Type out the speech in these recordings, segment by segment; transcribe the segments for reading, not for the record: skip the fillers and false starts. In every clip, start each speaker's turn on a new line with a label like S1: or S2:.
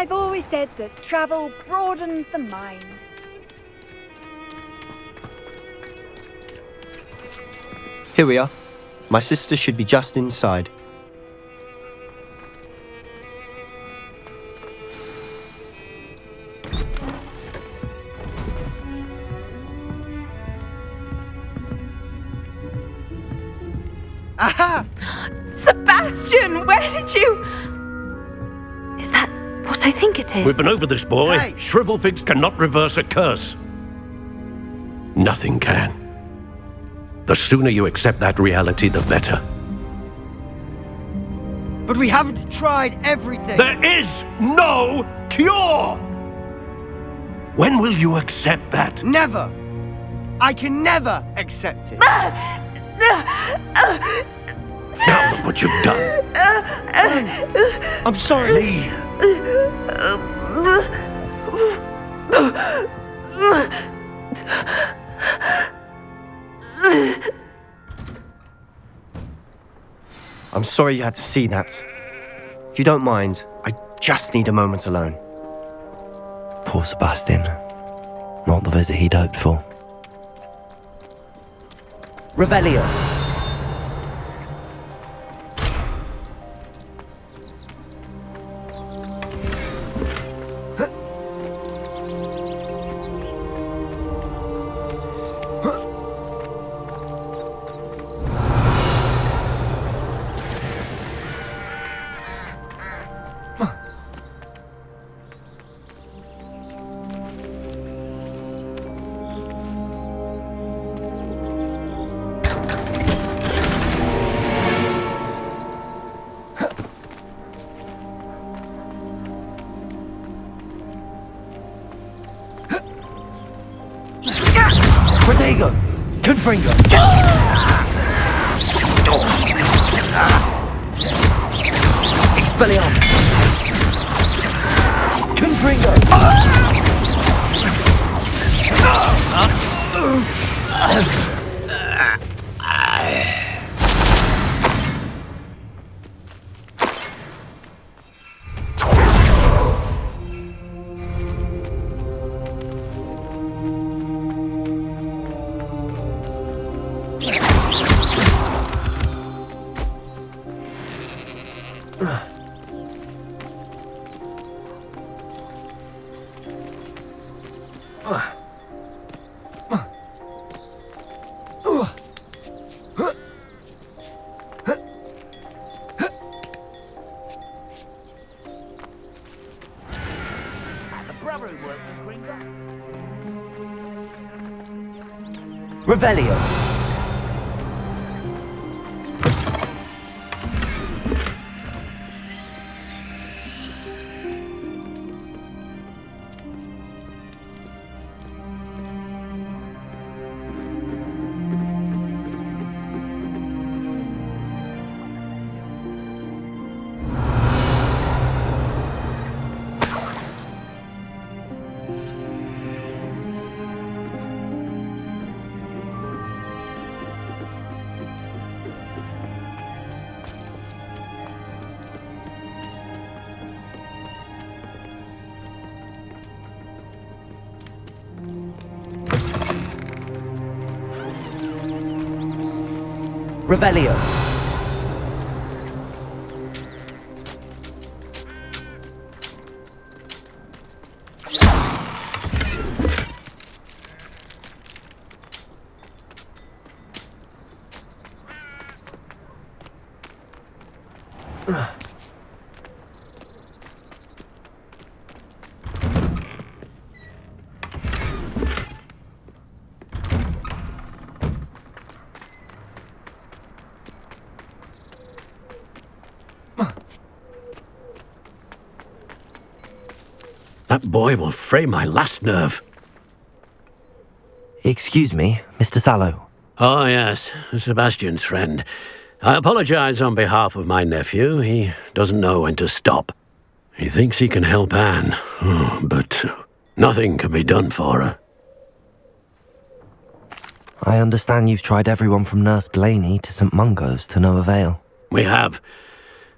S1: I've always said that travel broadens the mind.
S2: Here we are. My sister should be just inside.
S3: Aha!
S4: Sebastian, where did you... Is that what I think it is?
S5: We've been over this, boy.
S3: Hey!
S5: Shrivelfigs cannot reverse a curse. Nothing can. The sooner you accept that reality, the better.
S3: But we haven't tried everything.
S5: There is no cure! When will you accept that?
S3: Never. I can never accept it.
S5: Now look what you've done.
S3: I'm sorry.
S5: Leave.
S2: I'm sorry you had to see that. If you don't mind, I just need a moment alone.
S6: Poor Sebastian. Not the visit he'd hoped for.
S7: Revelio. Protego! Confringo! Expelliarmus! Confringo! Revelio. Revelio.
S5: That boy will fray my last nerve.
S6: Excuse me, Mr. Sallow.
S5: Oh, yes, Sebastian's friend. I apologize on behalf of my nephew. He doesn't know when to stop. He thinks he can help Anne, but nothing can be done for her.
S6: I understand you've tried everyone from Nurse Blaney to St. Mungo's to no avail.
S5: We have.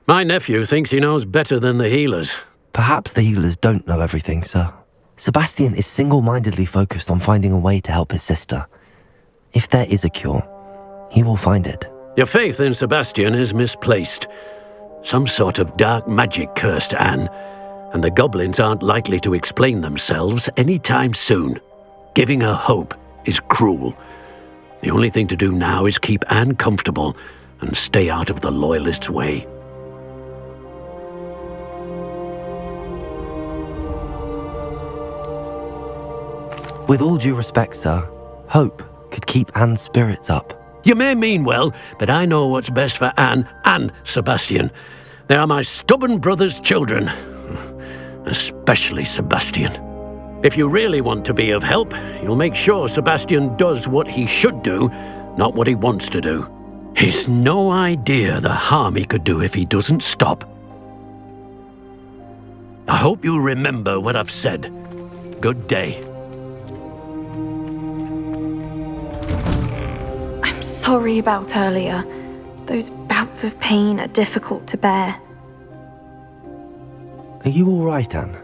S5: My nephew thinks he knows better than the healers.
S6: Perhaps the healers don't know everything, sir. Sebastian is single-mindedly focused on finding a way to help his sister. If there is a cure, he will find it.
S5: Your faith in Sebastian is misplaced. Some sort of dark magic cursed Anne, and the goblins aren't likely to explain themselves anytime soon. Giving her hope is cruel. The only thing to do now is keep Anne comfortable and stay out of the Loyalists' way.
S6: With all due respect, sir, hope could keep Anne's spirits up.
S5: You may mean well, but I know what's best for Anne and Sebastian. They are my stubborn brother's children. Especially Sebastian. If you really want to be of help, you'll make sure Sebastian does what he should do, not what he wants to do. He's no idea the harm he could do if he doesn't stop. I hope you remember what I've said. Good day.
S4: I'm sorry about earlier. Those bouts of pain are difficult to bear.
S6: Are you all right, Anne?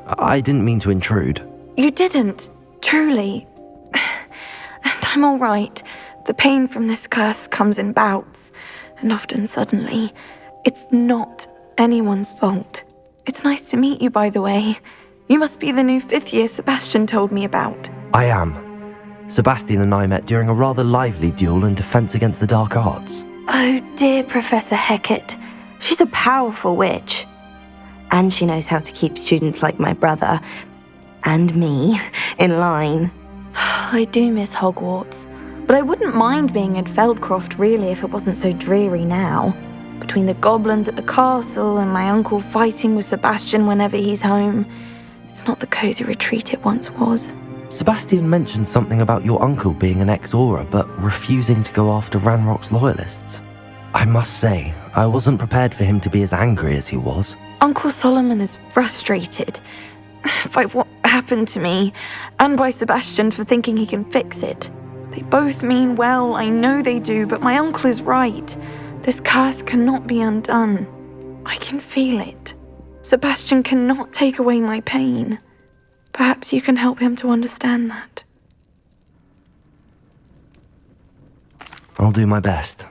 S6: I didn't mean to intrude.
S4: You didn't, truly. And I'm all right. The pain from this curse comes in bouts, and often suddenly. It's not anyone's fault. It's nice to meet you, by the way. You must be the new 5th year Sebastian told me about.
S6: I am. Sebastian and I met during a rather lively duel in defense against the dark arts.
S8: Oh dear, Professor Hecat. She's a powerful witch. And she knows how to keep students like my brother, and me, in line.
S4: I do miss Hogwarts, but I wouldn't mind being in Feldcroft really if it wasn't so dreary now. Between the goblins at the castle and my uncle fighting with Sebastian whenever he's home, it's not the cosy retreat it once was.
S6: Sebastian mentioned something about your uncle being an ex-Aura, but refusing to go after Ranrock's loyalists. I must say, I wasn't prepared for him to be as angry as he was.
S4: Uncle Solomon is frustrated by what happened to me, and by Sebastian for thinking he can fix it. They both mean well, I know they do, but my uncle is right. This curse cannot be undone. I can feel it. Sebastian cannot take away my pain. Perhaps you can help him to understand that.
S6: I'll do my best.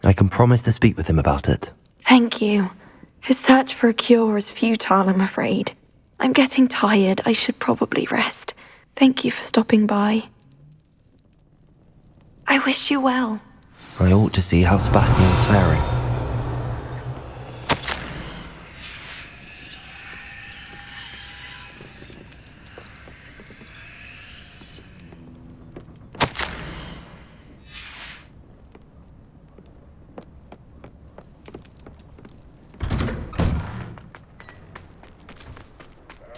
S6: I can promise to speak with him about it.
S4: Thank you. His search for a cure is futile, I'm afraid. I'm getting tired. I should probably rest. Thank you for stopping by. I wish you well.
S6: I ought to see how Sebastian's faring.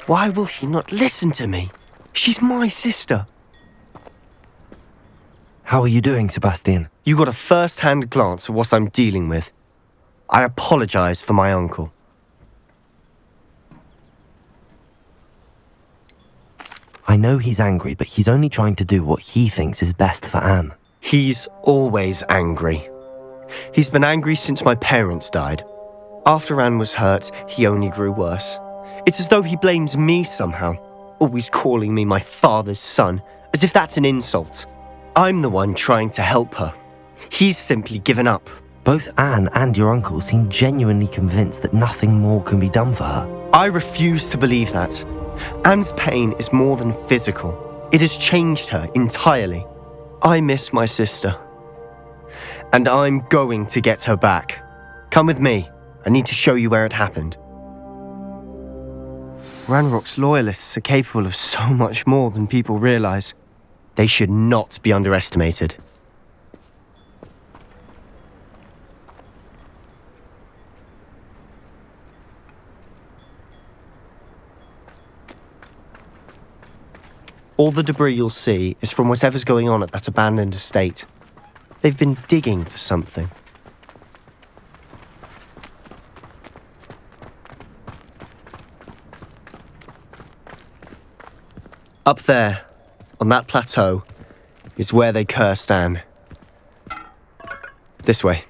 S2: Why will he not listen to me? She's my sister.
S6: How are you doing, Sebastian?
S2: You got a first-hand glance at what I'm dealing with. I apologize for my uncle.
S6: I know he's angry, but he's only trying to do what he thinks is best for Anne.
S2: He's always angry. He's been angry since my parents died. After Anne was hurt, he only grew worse. It's as though he blames me somehow, always calling me my father's son, as if that's an insult. I'm the one trying to help her. He's simply given up.
S6: Both Anne and your uncle seem genuinely convinced that nothing more can be done for her.
S2: I refuse to believe that. Anne's pain is more than physical. It has changed her entirely. I miss my sister. And I'm going to get her back. Come with me. I need to show you where it happened. Ranrock's loyalists are capable of so much more than people realize. They should not be underestimated. All the debris you'll see is from whatever's going on at that abandoned estate. They've been digging for something. Up there, on that plateau, is where they cursed Anne. This way.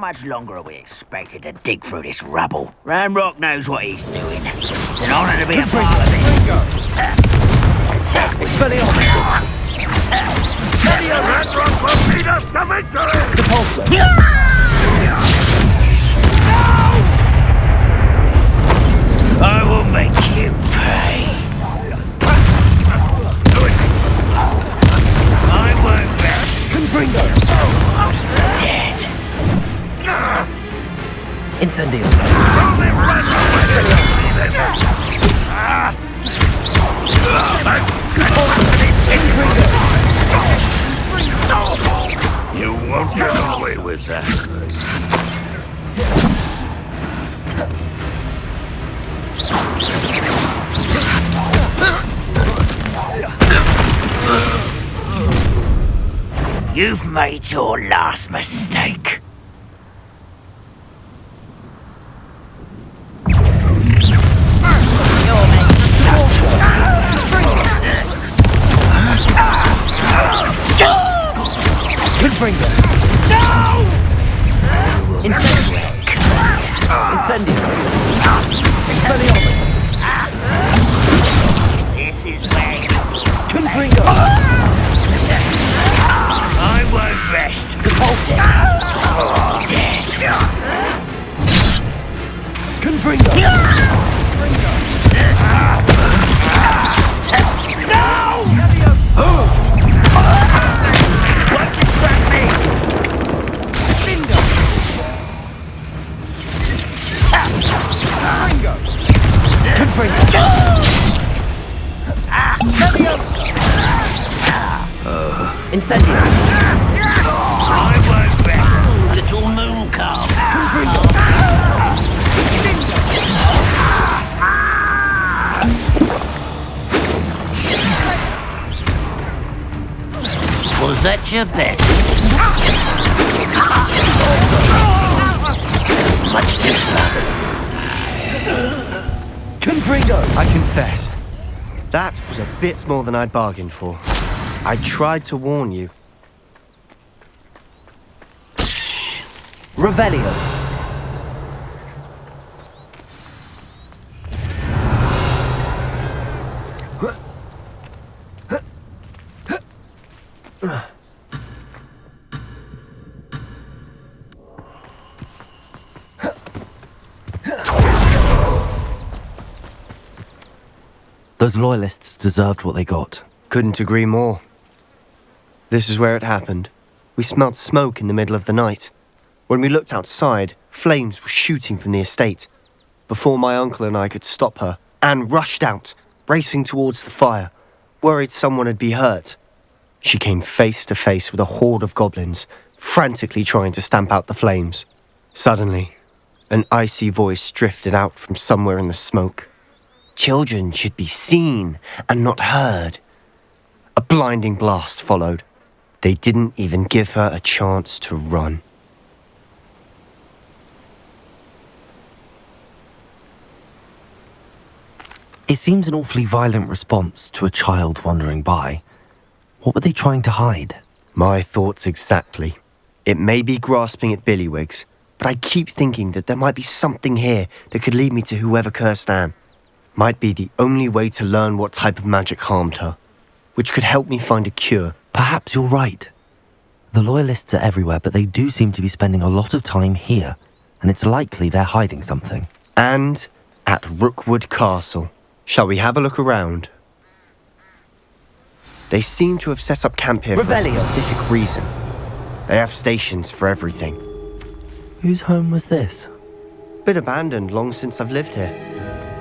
S9: much longer are we expected to dig through this rubble? Ranrock knows what he's doing. It's an honor to be a part of it.
S10: Ranrock will lead us to victory!
S7: Repulsor.
S9: I will make you pay. I won't rest.
S7: Confringo.
S9: Dead.
S7: Incendio.
S10: You won't get away with that.
S9: You've made your last mistake.
S7: Confringo. Incendio. Incendio. Expelliarmus.
S9: This is where you...
S7: Confringo.
S9: I won't rest.
S7: Repulsor.
S9: Dead.
S7: Confringo. Incendio.
S9: I won't rest. Little moon calf. Was that your bet? Much too slow.
S7: Confringo.
S2: I confess, that was a bit more than I'd bargained for. I tried to warn you.
S7: Revelio.
S6: Those loyalists deserved what they got.
S2: Couldn't agree more. This is where it happened. We smelled smoke in the middle of the night. When we looked outside, flames were shooting from the estate. Before my uncle and I could stop her, Anne rushed out, racing towards the fire, worried someone had been hurt. She came face to face with a horde of goblins, frantically trying to stamp out the flames. Suddenly, an icy voice drifted out from somewhere in the smoke. Children should be seen and not heard. A blinding blast followed. They didn't even give her a chance to run.
S6: It seems an awfully violent response to a child wandering by. What were they trying to hide?
S2: My thoughts exactly. It may be grasping at Billywigs, but I keep thinking that there might be something here that could lead me to whoever cursed Anne. Might be the only way to learn what type of magic harmed her, which could help me find a cure.
S6: Perhaps you're right. The loyalists are everywhere, but they do seem to be spending a lot of time here, and it's likely they're hiding something.
S2: And at Rookwood Castle. Shall we have a look around? They seem to have set up camp here for a specific reason. They have stations for everything.
S6: Whose home was this?
S2: Been abandoned long since I've lived here.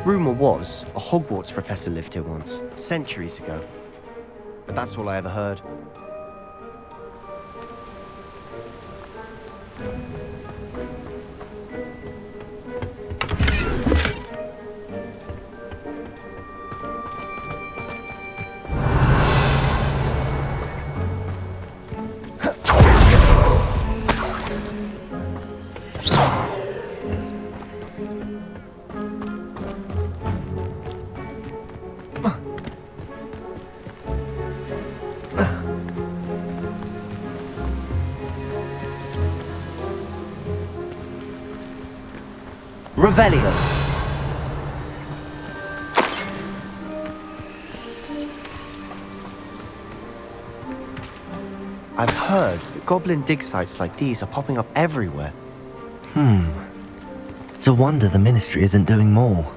S2: Rumour was a Hogwarts professor lived here once, centuries ago. But that's all I ever heard.
S7: Revelio.
S2: I've heard that Goblin dig sites like these are popping up everywhere.
S6: It's a wonder the Ministry isn't doing more.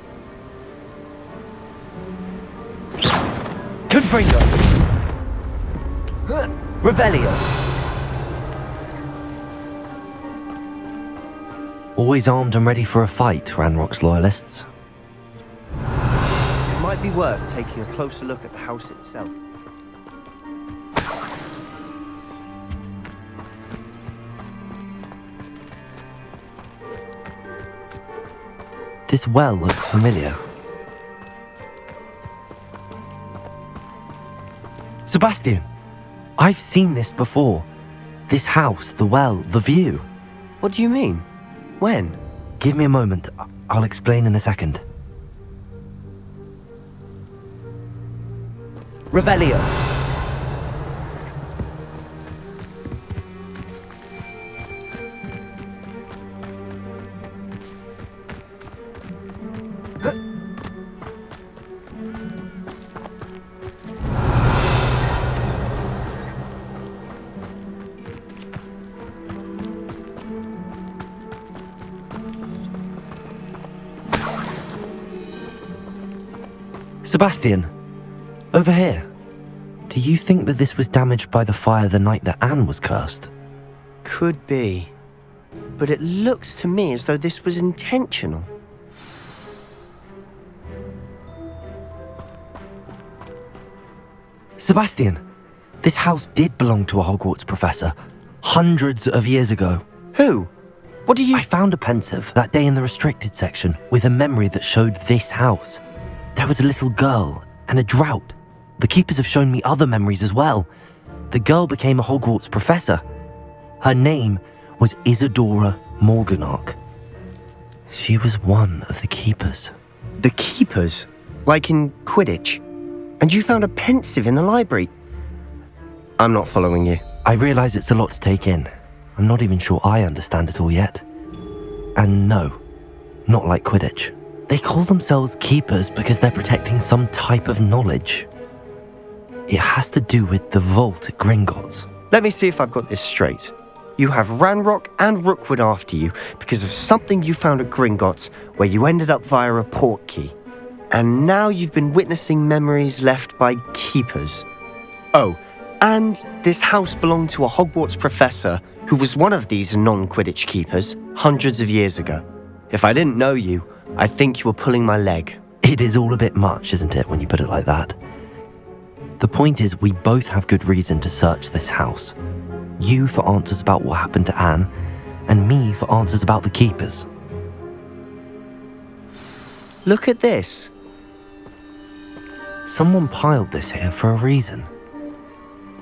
S7: Confringo. Revelio.
S6: Always armed and ready for a fight, Ranrock's loyalists.
S2: It might be worth taking a closer look at the house itself.
S6: This well looks familiar. Sebastian! I've seen this before. This house, the well, the view.
S2: What do you mean? When?
S6: Give me a moment. I'll explain in a second.
S7: Revelio.
S6: Sebastian, over here. Do you think that this was damaged by the fire the night that Anne was cursed?
S2: Could be. But it looks to me as though this was intentional.
S6: Sebastian, this house did belong to a Hogwarts professor, hundreds of years ago.
S2: Who? What do you...
S6: I found a pensive that day in the restricted section with a memory that showed this house. There was a little girl and a drought. The keepers have shown me other memories as well. The girl became a Hogwarts professor. Her name was Isadora Morganach. She was one of the keepers.
S2: The keepers? Like in Quidditch? And you found a pensive in the library? I'm not following you.
S6: I realise it's a lot to take in. I'm not even sure I understand it all yet. And no, not like Quidditch. They call themselves keepers because they're protecting some type of knowledge. It has to do with the vault at Gringotts.
S2: Let me see if I've got this straight. You have Ranrock and Rookwood after you because of something you found at Gringotts where you ended up via a portkey. And now you've been witnessing memories left by keepers. Oh, and this house belonged to a Hogwarts professor who was one of these non-Quidditch keepers hundreds of years ago. If I didn't know you, I think you were pulling my leg.
S6: It is all a bit much, isn't it, when you put it like that? The point is, we both have good reason to search this house. You for answers about what happened to Anne, and me for answers about the keepers.
S2: Look at this.
S6: Someone piled this here for a reason.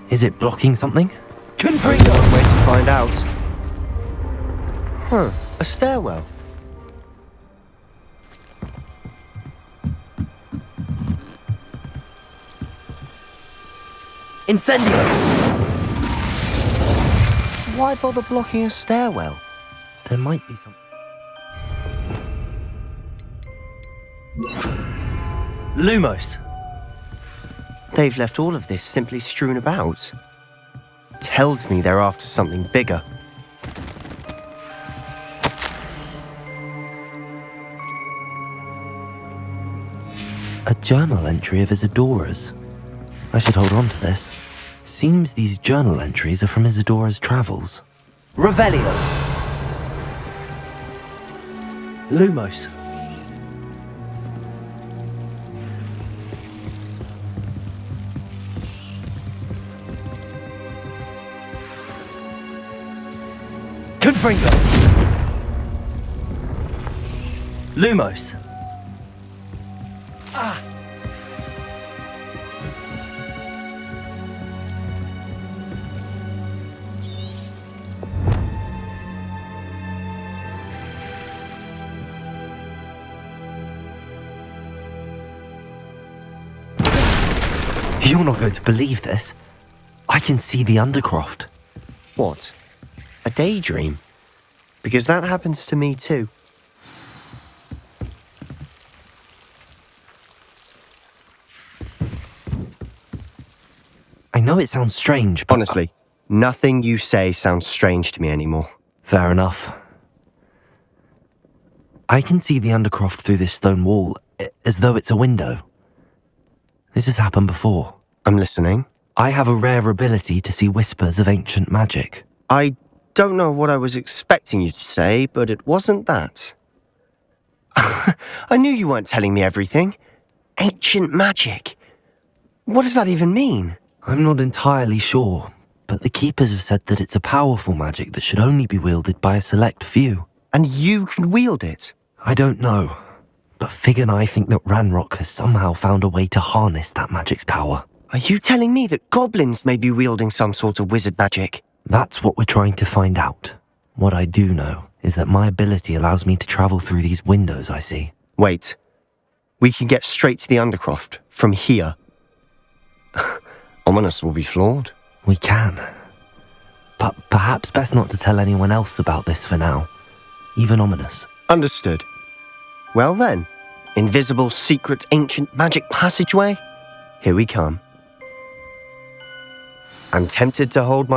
S6: Is it blocking something?
S7: Confringo.
S2: One way to find out. Huh, a stairwell.
S7: Incendio.
S2: Why bother blocking a stairwell?
S6: There might be something. Lumos.
S2: They've left all of this simply strewn about. Tells me they're after something bigger.
S6: A journal entry of Isadora's. I should hold on to this. Seems these journal entries are from Isadora's travels.
S7: Revelio.
S6: Lumos.
S7: Confringo.
S6: Lumos. You're not going to believe this. I can see the Undercroft.
S2: What? A daydream? Because that happens to me too.
S6: know it sounds strange, but...
S2: Honestly, nothing you say sounds strange to me anymore.
S6: Fair enough. I can see the Undercroft through this stone wall, as though it's a window. This has happened before.
S2: I'm listening.
S6: I have a rare ability to see whispers of ancient magic.
S2: I don't know what I was expecting you to say, but it wasn't that. I knew you weren't telling me everything. Ancient magic. What does that even mean?
S6: I'm not entirely sure, but the Keepers have said that it's a powerful magic that should only be wielded by a select few.
S2: And you can wield it?
S6: I don't know, but Fig and I think that Ranrock has somehow found a way to harness that magic's power.
S2: Are you telling me that goblins may be wielding some sort of wizard magic?
S6: That's what we're trying to find out. What I do know is that my ability allows me to travel through these windows I see.
S2: Wait. We can get straight to the Undercroft from here. Ominous will be floored.
S6: We can. But perhaps best not to tell anyone else about this for now. Even Ominous.
S2: Understood. Well then, invisible, secret, ancient magic passageway? Here we come. I'm tempted to hold my